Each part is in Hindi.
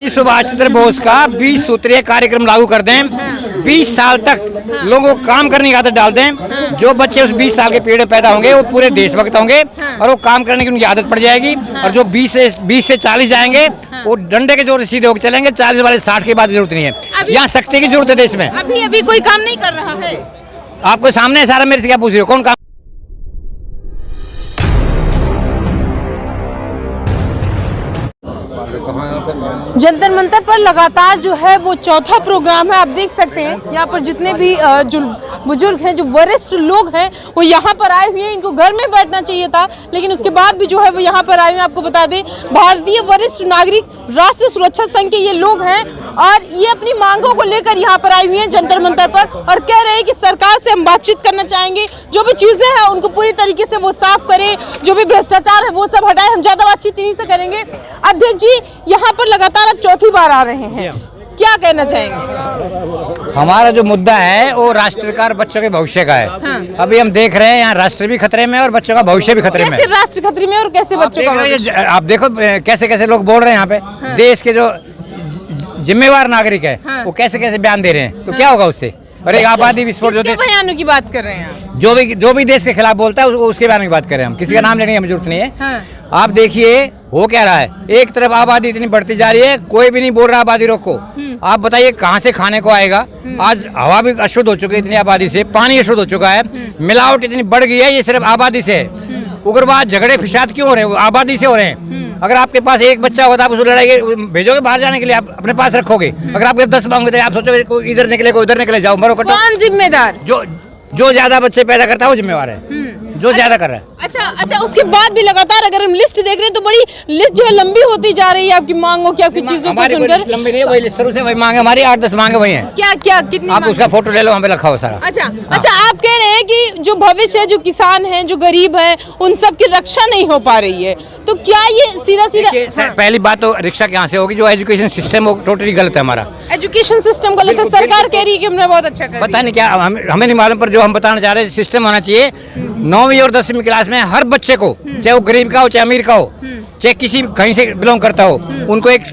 सुभाष चंद्र बोस का 20 सूत्रीय कार्यक्रम लागू कर दें, 20 साल तक लोगों को काम करने की आदत डाल दें। जो बच्चे उस 20 साल के पीरियड में पैदा होंगे वो पूरे देशभक्त होंगे और वो काम करने की उनकी आदत पड़ जाएगी। और जो 20 से 40 जाएंगे वो डंडे के जोर से सीधे होकर चलेंगे। 40 वाले 60 के बाद जरूरत नहीं है। यहाँ शक्ति की जरूरत है देश में। अभी कोई काम नहीं कर रहा है। आपको सामने सारा मेरे से क्या पूछ रहे हो, कौन काम? जंतर मंतर पर लगातार जो है वो चौथा प्रोग्राम है। आप देख सकते हैं यहाँ पर जितने भी जो बुजुर्ग हैं, जो वरिष्ठ लोग हैं, वो यहाँ पर आए हुए हैं। इनको घर में बैठना चाहिए था, लेकिन उसके बाद भी जो है वो यहाँ पर आए हुए हैं। आपको बता दें, भारतीय वरिष्ठ नागरिक राष्ट्रीय सुरक्षा संघ के ये लोग हैं और ये अपनी मांगों को लेकर यहाँ पर आए हुए हैं जंतर मंतर पर और कह रहे हैं कि सरकार से हम बातचीत करना चाहेंगे। जो भी चीजें हैं उनको पूरी तरीके से वो साफ करें, जो भी भ्रष्टाचार है वो सब हटाए। हम ज्यादा बातचीत इन्हीं से करेंगे। अध्यक्ष जी, यहाँ पर लगातार अब चौथी बार आ रहे हैं, क्या कहना चाहेंगे? हमारा जो मुद्दा है वो राष्ट्रकार बच्चों के भविष्य का है। अभी हम देख रहे हैं यहाँ राष्ट्र भी खतरे में और बच्चों का भविष्य भी खतरे में। कैसे राष्ट्र खतरे में और कैसे बच्चों का? आप देखो कैसे कैसे लोग बोल रहे हैं यहाँ पे। देश के जो जिम्मेवार नागरिक है वो कैसे कैसे बयान दे रहे हैं, तो क्या होगा उससे? और एक आबादी विस्फोट जो बयानों की बात कर रहे हैं, जो भी देश के खिलाफ बोलता है उसके बारे में बात करें। हम किसी का नाम लेने की हमें जरूरत नहीं है। आप देखिए हो क्या रहा है, एक तरफ आबादी इतनी बढ़ती जा रही है, कोई भी नहीं बोल रहा आबादी रोको। आप बताइए कहाँ से खाने को आएगा? आज हवा भी अशुद्ध हो चुकी है इतनी आबादी से, पानी अशुद्ध हो चुका है, मिलावट इतनी बढ़ गई है, ये सिर्फ आबादी से है। उग्रवाद झगड़े फिसाद क्यों हो रहे हैं? आबादी से हो रहे हैं। अगर आपके पास एक बच्चा होगा तो आप उसको लड़ाई भेजोगे बाहर जाने के लिए, आप अपने पास रखोगे। अगर आपके 10 मांगोगे तो आप सोचोगे कोई इधर निकले कोई उधर निकले, जाओ मरो कटो। कौन जिम्मेदार? जो ज्यादा बच्चे पैदा करता है वो जिम्मेवार है, जो ज्यादा कर रहा है। अच्छा, उसके बाद भी लगातार अगर हम लिस्ट देख रहे हैं तो बड़ी लिस्ट जो है लंबी होती जा रही है आपकी मांगों की, आपकी चीजों को सुनकर। लंबी नहीं है, वही लिस्ट से वही मांगे हमारी 8-10 मांगे वही हैं। क्या कितनी? आप उसका फोटो ले लो, वहाँ पे रखा हो सारा। अच्छा, आप कह रहे हैं कि जो भविष्य है, जो किसान हैं, जो गरीब हैं, उन सब की रक्षा नहीं हो पा रही है, तो क्या ये सीधा पहली बात तो रिक्शा कहाँ से होगी? जो एजुकेशन सिस्टम वो टोटली गलत है। हमारा एजुकेशन सिस्टम गलत है। सरकार कह रही है कि हमने बहुत अच्छा कर, पता नहीं क्या, हमें नहीं मालूम, पर जो हम बताना चाह रहे हैं सिस्टम होना चाहिए 9वीं और 10वीं क्लास में हर बच्चे को, चाहे वो गरीब का हो चाहे अमीर का हो, चाहे किसी कहीं से बिलोंग करता हो, उनको एक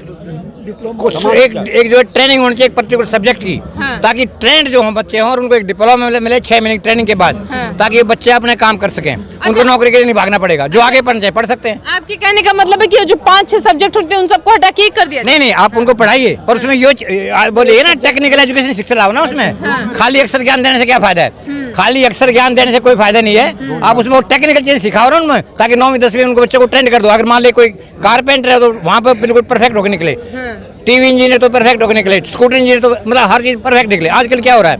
जो ट्रेनिंग होनी चाहिए एक पर्टिकुलर सब्जेक्ट की, ताकि ट्रेंड जो हम बच्चे हों और उनको एक डिप्लोमा मिले 6 महीने की ट्रेनिंग के बाद, ताकि बच्चे अपने काम कर सकें। उनको नौकरी के लिए नहीं भागना पड़ेगा, जो आगे पढ़ना चाहिए पढ़ सकते हैं। आपके कहने का मतलब है कि जो 5-6 सब्जेक्ट होते हैं उन सबको हटा के कर दिया? नहीं, आप उनको पढ़ाइए और उसमें ये बोलिए ना टेक्निकल एजुकेशन शिक्षा लाओ ना उसमें। खाली अक्षर ज्ञान देने से क्या फायदा है? खाली अक्षर ज्ञान देने से कोई फायदा नहीं है। आप उसमें टेक्निकल चीज सिखाओ ना उनमें, ताकि 9वीं 10वीं उनको बच्चों को ट्रेंड कर दो। अगर मान ले कोई कारपेंटर है तो वहाँ पर बिल्कुल परफेक्ट होकर निकले, टीवी इंजीनियर तो परफेक्ट होकर निकले, स्कूटर इंजीनियर तो मतलब हर चीज परफेक्ट निकले। आजकल क्या हो रहा है,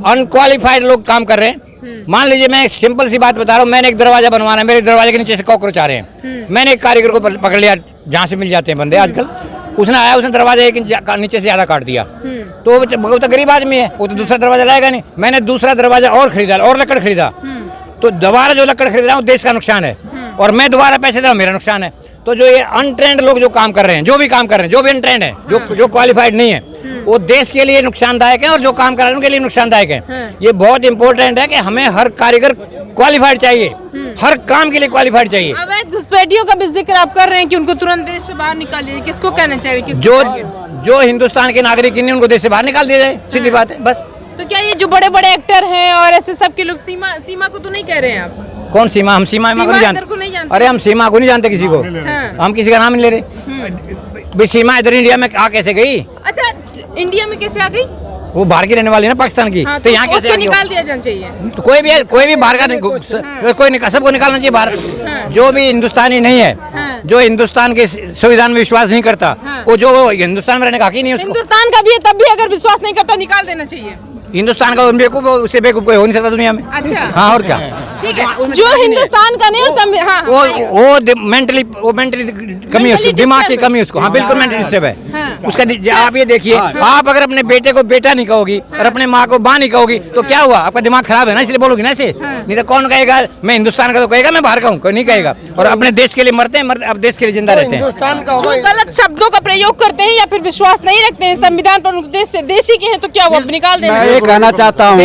अनक्वालिफाइड लोग काम कर रहे हैं। मान लीजिए मैं एक सिंपल सी बात बता रहा हूँ, मैंने एक दरवाजा बनवाना है, मेरे दरवाजे के नीचे से कॉकरोच आ रहे हैं। मैंने एक कारीगर को पकड़ लिया, जहाँ से मिल जाते हैं बंदे आजकल, उसने आया, उसने दरवाजा 1 इंच नीचे से ज्यादा काट दिया, तो वो तो गरीब आदमी है, वो तो दूसरा दरवाजा लाएगा नहीं। मैंने दूसरा दरवाजा और खरीदा और लकड़ खरीदा, तो दोबारा जो लकड़ खरीद रहा हूँ देश का नुकसान है और मैं दोबारा पैसे दे रहा हूँ, मेरा नुकसान है। तो जो ये अनट्रेंड लोग जो काम कर रहे हैं, जो भी काम कर रहे हैं, जो भी अनट्रेंड है, जो क्वालिफाइड नहीं है, वो देश के लिए नुकसानदायक है और जो काम कर रहे हैं उनके लिए नुकसानदायक है। ये बहुत इंपॉर्टेंट है कि हमें हर कारीगर क्वालिफाइड चाहिए, हर काम के लिए क्वालिफाइड चाहिए। अवैध घुसपैठियों का भी जिक्र आप कर रहे हैं कि उनको तुरंत देश से बाहर निकालिए, किसको कहना चाहिए? जो हिंदुस्तान के नागरिक नहीं उनको देश से बाहर निकाल दिया जाए, सीधी बात है बस। तो क्या ये जो बड़े बड़े एक्टर हैं और ऐसे सब के लोग सीमा को तो नहीं कह रहे हैं आप? कौन सीमा? हम सीमा को नहीं जानते। अरे हम सीमा को नहीं जानते किसी को, हम किसी का नाम नहीं ले रहे। सीमा इधर इंडिया में आ कैसे गई? अच्छा, इंडिया में कैसे आ गई? वो बाहर की रहने वाली है ना, पाकिस्तान की। तो यहाँ कैसे निकाल दिया जाना चाहिए? तो कोई भी बाहर का नहीं, कोई सबको निकालना चाहिए बाहर। जो भी हिंदुस्तानी नहीं है, जो हिंदुस्तान के संविधान में विश्वास नहीं करता, वो जो हिंदुस्तान में रहने का हक ही नहीं है उसको। हिंदुस्तान का भी है, तब भी अगर विश्वास नहीं करता निकाल देना चाहिए। हिंदुस्तान का बेवकूफ, उससे बेवकूफ कोई हो नहीं सकता दुनिया में। अच्छा, हाँ, और क्या? ठीक है, जो हिंदुस्तान का नहीं वो मेंटली कमी है, दिमाग की कमी उसको। हाँ, बिल्कुल मेंटली डिस्टर्ब है उसका। आप ये देखिए, आप अगर अपने बेटे को बेटा नहीं कहोगी और अपने माँ को माँ नहीं कहोगी तो क्या हुआ? आपका दिमाग खराब है ना, इसलिए बोलोगी ना ऐसे। नहीं तो कौन कहेगा मैं हिंदुस्तान का, तो कहेगा मैं बाहर का हूँ, कोई नहीं कहेगा। और अपने देश के लिए मरते हैं, अब देश के लिए जिंदा रहते हैं। जो गलत शब्दों का प्रयोग करते हैं या फिर विश्वास नहीं रखते हैं संविधान पर, देशी के हैं, तो क्या वो निकाल देना? मैं ये कहना चाहता हूँ,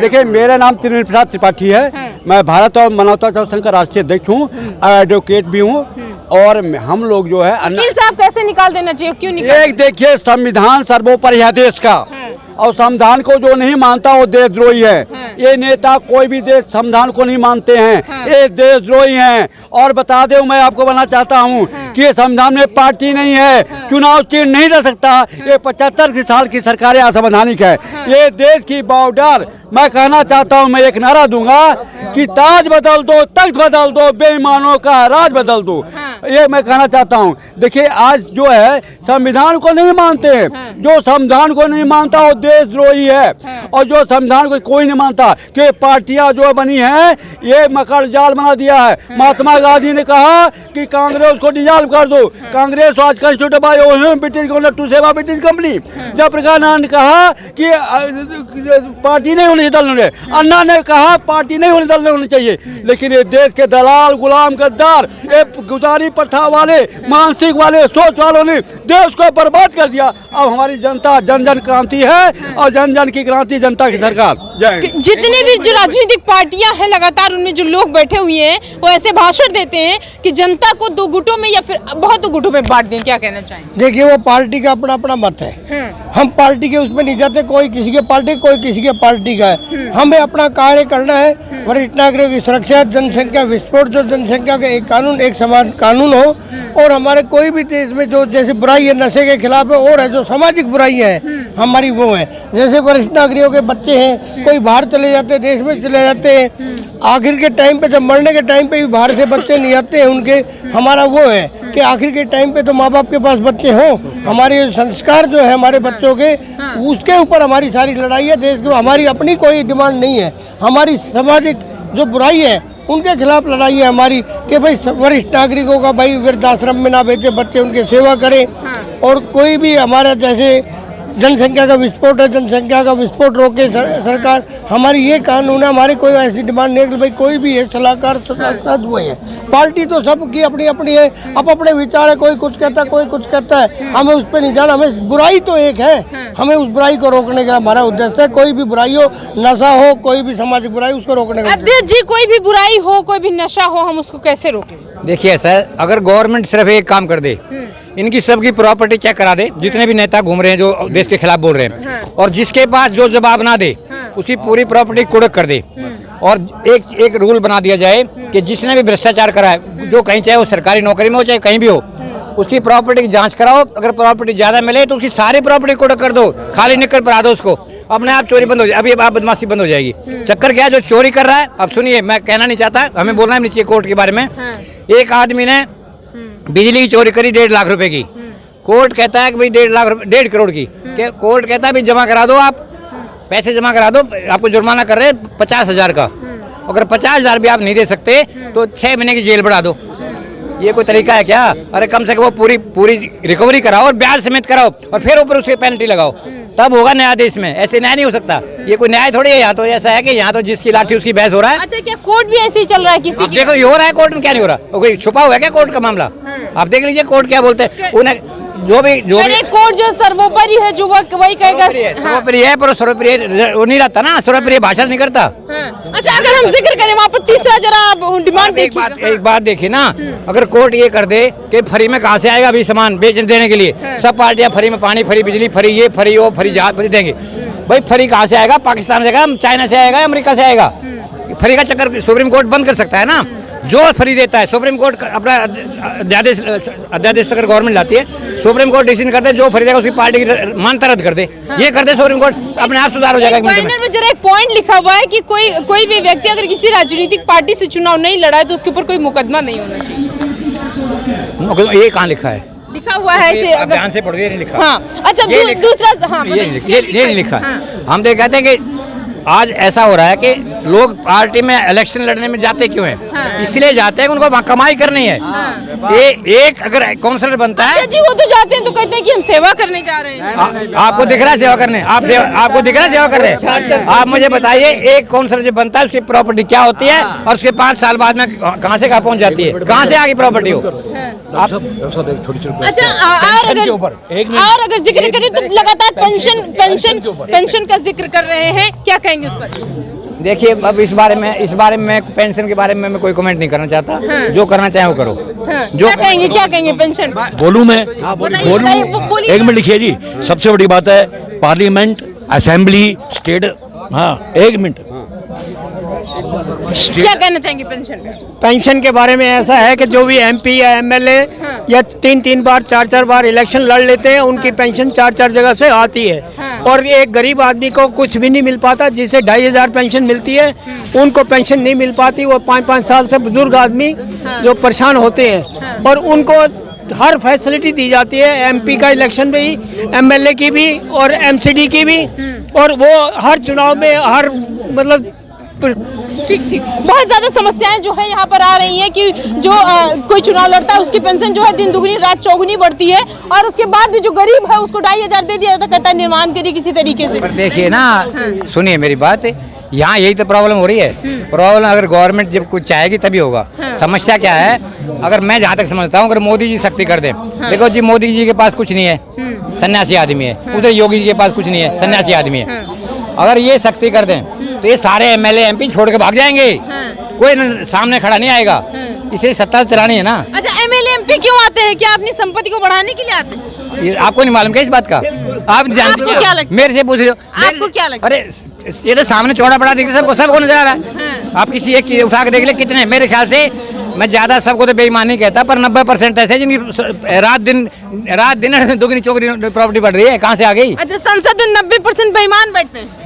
देखिए मेरा नाम त्रिवेणी प्रसाद त्रिपाठी है। मैं भारत और मानवता संघ का राष्ट्रीय अध्यक्ष हूँ, एडवोकेट भी हूँ। और हम लोग जो है वकील साहब कैसे निकाल देना चाहिए, क्यों निकाल? एक देखिए, संविधान सर्वोपरि है देश का, और संविधान को जो नहीं मानता वो देशद्रोही है। ये नेता कोई भी देश संविधान को नहीं मानते हैं, ये देशद्रोही हैं। और बता दे, मैं आपको बताना चाहता हूँ कि ये संविधान में पार्टी नहीं है, चुनाव चिन्ह नहीं रह सकता। ये 75 साल की सरकार असंवैधानिक है। ये देश की बॉर्डर, मैं कहना चाहता हूँ, मैं एक नारा दूंगा कि ताज बदल दो, तख्त बदल दो, बेईमानों का राज बदल दो। ये मैं कहना चाहता हूँ। देखिए, आज जो है संविधान को नहीं मानते, जो संविधान को नहीं मानता वो देशद्रोही है। और जो संविधान को कोई नहीं मानता, कि पार्टियां जो बनी हैं ये मकर जाल बना दिया है। महात्मा गांधी ने कहा कि कांग्रेस को डिसॉल्व कर दो। कांग्रेस आज constituted by British governor to सेवा ब्रिटिश कंपनी। जयप्रकाश नारायण ने कहा कि पार्टी नहीं होनी, दल होने। अन्ना ने कहा पार्टी नहीं होनी, दल नहीं होनी चाहिए। लेकिन ये देश के दलाल, गुलाम, गद्दार, ये गुजारी प्रथा वाले, मानसिक वाले, सोच वालों ने देश को बर्बाद कर दिया। अब हमारी जनता जन जन क्रांति है, और जन जन की क्रांति जनता की सरकार। जितने भी जो राजनीतिक पार्टियां हैं, लगातार उनमें जो लोग बैठे हुए हैं वो ऐसे भाषण देते हैं कि जनता को दो गुटों में या फिर बहुत गुटों में बांट दें। क्या कहना चाहेंगे? देखिए, वो पार्टी का अपना अपना मत है। हम पार्टी के उसमें नहीं जाते, कोई किसी के पार्टी, कोई किसी के पार्टी का है। हमें अपना कार्य करना है। वरिष्ठ नागरिकों की सुरक्षा, जनसंख्या विस्फोट, जो जनसंख्या का एक कानून, एक समान कानून हो। और हमारे कोई भी देश में जो जैसे बुराई है, नशे के खिलाफ है, और है जो सामाजिक बुराइयां हैं हमारी, वो है। जैसे वरिष्ठ नागरिकों के बच्चे हैं, कोई बाहर चले जाते हैं, देश में चले जाते हैं, आखिर के टाइम पे, जब मरने के टाइम पे भी बाहर से बच्चे नहीं आते हैं उनके। हमारा वो है कि आखिर के टाइम पे तो माँ बाप के पास बच्चे हों। हमारे संस्कार जो है हमारे बच्चों के, उसके ऊपर हमारी सारी लड़ाई है। देश को हमारी अपनी कोई डिमांड नहीं है। हमारी सामाजिक जो बुराई है उनके खिलाफ लड़ाई है हमारी, कि भाई वरिष्ठ नागरिकों का भाई वृद्धाश्रम में ना भेजे बच्चे, उनकी सेवा करें। और कोई भी हमारा जैसे जनसंख्या का विस्फोट है, जनसंख्या का विस्फोट रोके सरकार। हमारी ये कानून है, हमारी कोई ऐसी डिमांड नहीं है कि भाई कोई भी है सलाहकार हुए हैं। पार्टी तो सबकी अपनी अपनी है, अपने विचार है। कोई कुछ कहता है, कोई कुछ कहता है, हमें उस पर नहीं जाना। हमें बुराई तो एक है, हमें उस बुराई को रोकने का हमारा उद्देश्य है। कोई भी बुराई हो, नशा हो, कोई भी सामाजिक बुराई, उसको रोकने का। अध्यक्ष जी, कोई भी बुराई हो, कोई भी नशा हो, हम उसको कैसे रोकें? देखिए सर, अगर गवर्नमेंट सिर्फ एक काम कर दे, इनकी सबकी प्रॉपर्टी चेक करा दे, जितने भी नेता घूम रहे हैं जो देश के खिलाफ बोल रहे हैं, और जिसके पास जो जवाब ना दे उसकी पूरी प्रॉपर्टी कुड़क कर दे। और एक रूल बना दिया जाए कि जिसने भी भ्रष्टाचार करा है, जो कहीं चाहे वो सरकारी नौकरी में हो चाहे कहीं भी हो, उसकी प्रॉपर्टी की जांच कराओ। अगर प्रॉपर्टी ज्यादा मिले तो उसकी सारी प्रॉपर्टी कुड़क कर दो, खाली निकल पर आ दो उसको, अपने आप चोरी बंद हो जाए। अभी आप बदमाशी बंद हो जाएगी। चक्कर क्या है, जो चोरी कर रहा है, अब सुनिए, मैं कहना नहीं चाहता, हमें बोलना नहीं चाहिए कोर्ट के बारे में। एक आदमी ने बिजली की चोरी करी 1.5 लाख रुपए की। कोर्ट कहता है कि भाई 1.5 करोड़ की। कोर्ट कहता है भाई जमा करा दो, आप पैसे जमा करा दो, आपको जुर्माना कर रहे हैं 50,000 का। अगर 50,000 भी आप नहीं दे सकते तो 6 महीने की जेल बढ़ा दो। ये कोई तरीका है क्या? अरे कम से कम वो पूरी रिकवरी कराओ और ब्याज समेत कराओ, और फिर ऊपर उसकी पेनल्टी लगाओ, तब होगा न्याय देश में। ऐसे न्याय नहीं हो सकता। ये कोई न्याय थोड़ी है। यहाँ तो ऐसा है कि यहाँ तो जिसकी लाठी उसकी बहस हो रहा है। अच्छा, क्या कोर्ट भी ऐसे ही चल रहा है किसी की? देखो, ये हो रहा है कोर्ट में, क्या नहीं हो रहा? कोई छुपा हुआ है क्या कोर्ट का मामला? आप देख लीजिए कोर्ट क्या बोलते हैं। उन्हें जो भी कोर्ट जो सर्वोपरि है, जो वही कहेगा सर्वोपरि है, पर सर्वोपरि वो नहीं रहता ना, सर्वोपरि भाषण नहीं करता। अच्छा, अगर हम जिक्र करें वहाँ पर तीसरा, जरा डिमांड देखिए। एक बात देखिए ना, अगर कोर्ट ये कर दे कि फ्री में कहाँ से आएगा अभी सामान बेच देने के लिए, सब पार्टियां फ्री में पानी, फ्री बिजली, फ्री ये, फ्री वो, फ्री जहाज देंगे। भाई फ्री कहाँ से आएगा? पाकिस्तान से आएगा, चाइना से आएगा, अमेरिका से आएगा। फ्री का चक्कर सुप्रीम कोर्ट बंद कर सकता है ना। जो फ्री देता है सुप्रीम कोर्ट अपना अध्यादेश अगर गवर्नमेंट लाती है, सुप्रीम कोर्ट डिसीजन करते जो फ्री देगा उसकी पार्टी की मान्यता रद्द कर दे। ये कर दे सुप्रीम कोर्ट, अपने आप सुधार हो जाएगा। में जरा एक पॉइंट लिखा हुआ है कि कोई भी व्यक्ति अगर किसी राजनीतिक पार्टी से चुनाव नहीं लड़ा है तो उसके ऊपर कोई मुकदमा नहीं होना चाहिए। ये कहाँ लिखा है? लिखा हुआ है इसे ध्यान से पढ़िए, नहीं लिखा। हाँ, अच्छा, दूसरा, हाँ, ये नहीं लिखा। हम तो कहते हैं कि आज ऐसा हो रहा है कि लोग पार्टी में इलेक्शन लड़ने में जाते क्यों हैं? हाँ। इसलिए जाते हैं कि उनको कमाई करनी है। हाँ। एक अगर काउंसलर बनता है जी, वो तो जाते हैं तो कहते हैं कि हम सेवा करने जा रहे हैं। आपको दिख रहा है सेवा करने? आपको दिख रहा है सेवा कर रहे हैं? आप मुझे बताइए, एक काउंसलर जब बनता है उसकी प्रॉपर्टी क्या होती है, और उसके 5 साल बाद में कहाँ से कहाँ पहुँच जाती है, कहाँ से आगे प्रॉपर्टी हो? अच्छा, और अगर जिक्र करें तो लगातार पेंशन का जिक्र कर रहे हैं, क्या कहेंगे उस पर? देखिए अब इस बारे में पेंशन के बारे में मैं कोई कमेंट नहीं करना चाहता। जो करना चाहे वो करो। जो क्या कहेंगे पेंशन? बोलूं मैं? बोलिए। एक मिनट लिखिए जी। सबसे बड़ी बात है पार्लियामेंट, असेंबली, स्टेट। हाँ, एक मिनट। क्या कहना चाहेंगे पेंशन पे? पेंशन के बारे में ऐसा है कि जो भी एमपी या एमएलए या 3-3 बार 4-4 बार इलेक्शन लड़ लेते हैं, उनकी पेंशन 4-4 जगह से आती है। और एक गरीब आदमी को कुछ भी नहीं मिल पाता। जिसे 2500 पेंशन मिलती है, उनको पेंशन नहीं मिल पाती। वो 5-5 साल से बुजुर्ग आदमी जो परेशान होते हैं, और उनको हर फैसिलिटी दी जाती है। एमपी का इलेक्शन भी, एमएलए की भी और एमसीडी की भी, और वो हर चुनाव में हर मतलब ठीक। बहुत ज्यादा समस्याएं जो है यहाँ पर आ रही हैं कि जो कोई चुनाव लड़ता है उसकी पेंशन जो है दिन दुगनी रात चौगुनी बढ़ती है, और उसके बाद भी जो गरीब है उसको 2500 दे दिया जाता है, कहता है निर्माण करिए किसी तरीके से। पर देखिए ना, सुनिए मेरी बात, यहाँ यही तो प्रॉब्लम हो रही है। प्रॉब्लम अगर गवर्नमेंट जब कुछ चाहेगी तभी होगा। समस्या क्या है, अगर मैं जहाँ तक समझता हूँ, अगर मोदी जी सख्ती कर दें। देखो जी, मोदी जी के पास कुछ नहीं है, सन्यासी आदमी है। उधर योगी जी के पास कुछ नहीं है, सन्यासी आदमी है। अगर ये सख्ती कर दें तो ये सारे एमएलए एमपी छोड़ के भाग जाएंगे। कोई सामने खड़ा नहीं आएगा। इसे सत्ता चलानी है ना। अच्छा, एमएलए एमपी क्यों आते हैं? क्या अपनी संपत्ति को बढ़ाने के लिए आते हैं? ये आपको नहीं मालूम क्या इस बात का? आप जानते आपको क्या लगता है? मेरे से पूछ रहे हो? आपको क्या लगता है? अरे ये तो सामने चौड़ा बड़ा दिख रहा है, सबको नजर आ रहा है। आप किसी एक की उठा के देख ले, कितने, मेरे ख्याल से, मैं ज्यादा सबको तो बेईमान नहीं कहता, पर 90% ऐसे जिनकी रात दिन दुगनी चौगनी प्रॉपर्टी बढ़ रही है। कहाँ से आ गई? अच्छा, संसद में 90% बेईमान बैठते हैं।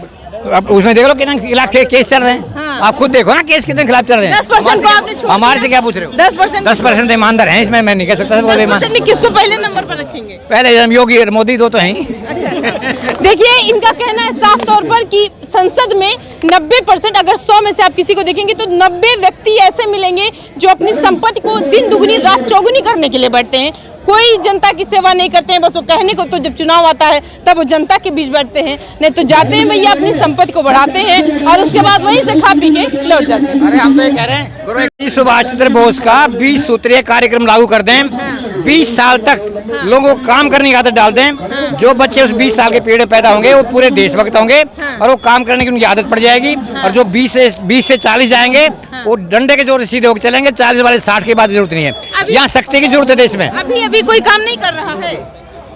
अब उसमें देख लो कितने खिलाफ केस चल रहे हैं। आप खुद देखो ना केस कितने खिलाफ चल रहे हैं। 10% को आपने छोड़ हमारे से क्या पूछ रहे हो? 10% ईमानदार हैं इसमें, मैं नहीं कह सकता सबको बेईमान। किसको पहले नंबर पर रखेंगे? पहले हम योगी और मोदी दो तो हैं। अच्छा। देखिए, इनका कहना है साफ तौर पर कि संसद में 90%, अगर 100 में से आप किसी को देखेंगे तो 90 व्यक्ति ऐसे मिलेंगे जो अपनी संपत्ति को दिन दुगनी रात चौगुनी करने के लिए बैठते हैं। कोई जनता की सेवा नहीं करते हैं, बस वो कहने को, तो जब चुनाव आता है तब वो जनता के बीच बैठते हैं, नहीं तो जाते हैं भैया अपनी संपत्ति को बढ़ाते हैं और उसके बाद वहीं से खा पी के लौट जाते हैं। अरे हम तो ये कह रहे हैं, सुभाष चंद्र बोस का 20 सूत्रीय कार्यक्रम लागू कर दें। 20 साल तक लोगों को काम करने की आदत डाल दें। जो बच्चे उस 20 साल के पीरियड में पैदा होंगे वो पूरे देशभक्त होंगे और वो काम करने की उनकी आदत पड़ जाएगी। और जो 20 से 40 जाएंगे वो डंडे के जोर से सीधे होकर चलेंगे। 40 वाले 60 के बाद जरूरत नहीं है। यहाँ सख्ती की जरूरत है देश में। अभी कोई काम नहीं कर रहा है।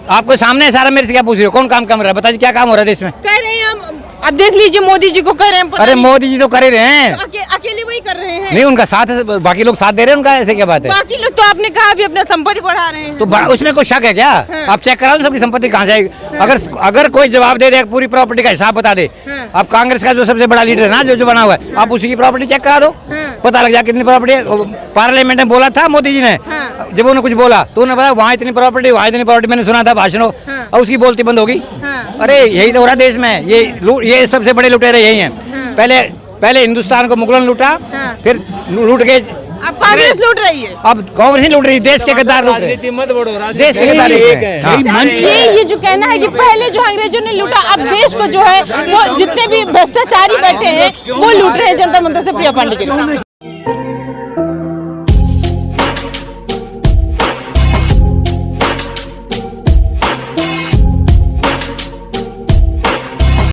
आपको सामने सारा, मेरे से क्या पूछ रहे हो? कौन काम कर रहा है? बताइए क्या काम हो रहा है देश में? कह रहे हैं हम, अब देख लीजिए मोदी जी को कह रहे हैं। अरे मोदी जी तो कर ही रहे हैं, अकेले वही कर रहे हैं। नहीं उनका साथ है, बाकी लोग साथ दे रहे हैं उनका। ऐसे क्या बात है? बाकी लोग तो आपने कहा अभी अपना संपत्ति बढ़ा रहे हैं, तो उसमें कोई शक है क्या? आप चेक कराओ सबकी संपत्ति कहाँ जाएगी। अगर कोई जवाब दे दे, पूरी प्रॉपर्टी का हिसाब बता दे। आप कांग्रेस का जो सबसे बड़ा लीडर है ना, जो बना हुआ है, आप उसी की प्रॉपर्टी चेक करा दो, पता लग जाए कितनी प्रॉपर्टी है। पार्लियामेंट में बोला था मोदी जी ने, जब उन्होंने कुछ बोला तो उन्होंने बताया वहाँ इतनी प्रॉपर्टी, वहाँ इतनी प्रॉपर्टी। मैंने सुना था भाषणों, और उसकी बोलती बंद होगी। अरे यही तो हो रहा देश में। ये सबसे बड़े लुटेरे यही हैं। पहले हिंदुस्तान को मुगलों ने लूटा, फिर लूट के अब कांग्रेस लूट रही है। अब कांग्रेस ही लूट रही है। देश के गद्दार लूट रहे हैं। देश के गद्दार लूट रहे हैं। हाँ। ये जो कहना है कि पहले जो अंग्रेजों ने लूटा, अब देश को जो है वो जितने भी भ्रष्टाचारी बैठे हैं वो लूट रहे हैं जंतर मंतर से। प्रिया पांडे के